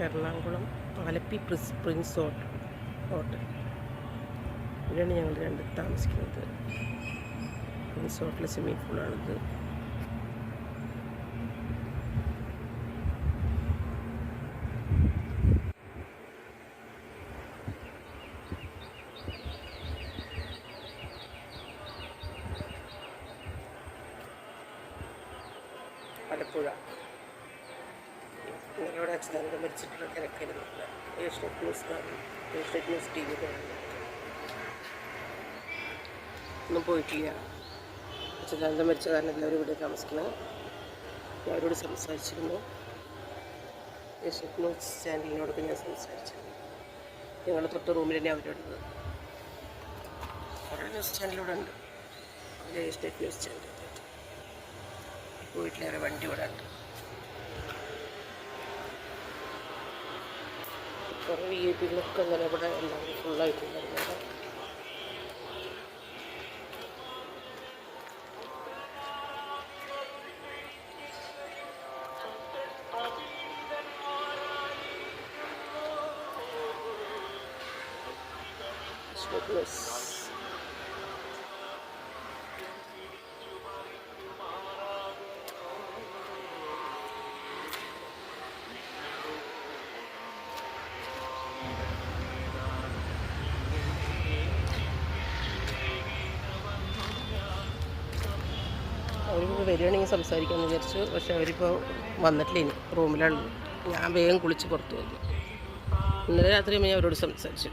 Ernakulam Alleppey Prince hotel. ഇവിടെയാണ് ഞങ്ങൾ താമസിക്കുന്നത്. പ്രിൻസ് ഹോട്ടൽ സ്വിമ്മിംഗ് പൂളാണിത്. ആലപ്പുഴ. ഇവിടെ അച്ഛനെ മരിച്ചിട്ടുള്ള തിരക്കായിരുന്നു. ഏഷ്യനെറ്റ് ന്യൂസ് ടി വി ഒന്നും പോയിട്ടില്ല. അച്ഛനെ മരിച്ച കാരണം എല്ലാവരും ഇവിടെ താമസിക്കണം. അവരോട് സംസാരിച്ചിരുന്നു. ഏഷ്യനെറ്റ് ന്യൂസ് ചാനലിനോടൊക്കെ ഞാൻ സംസാരിച്ചിരുന്നു. ഞങ്ങളുടെ തൊട്ട് റൂമിൽ തന്നെ അവരുള്ളത്. കുറേ ന്യൂസ് ചാനലിലൂടെ ഉണ്ട്. ഏഷ്യനെറ്റ് ന്യൂസ് ചാനൽ വീട്ടിലേറെ വണ്ടി ഇവിടെ ഉണ്ട്. കുറേ VIP-കളൊക്കെ അങ്ങനെ ഇവിടെ എല്ലാവരും ഫുള്ളായിട്ടുണ്ടായിരുന്നു. അവരിപ്പോൾ വരികയാണെങ്കിൽ സംസാരിക്കാമെന്ന് വിചാരിച്ചു. പക്ഷെ അവരിപ്പോൾ വന്നിട്ടില്ല. ഇനി റൂമിലാണ്. ഞാൻ വേഗം കുളിച്ച് പുറത്ത് വന്നു. ഇന്നലെ രാത്രി ഞാൻ അവരോട് സംസാരിച്ചു.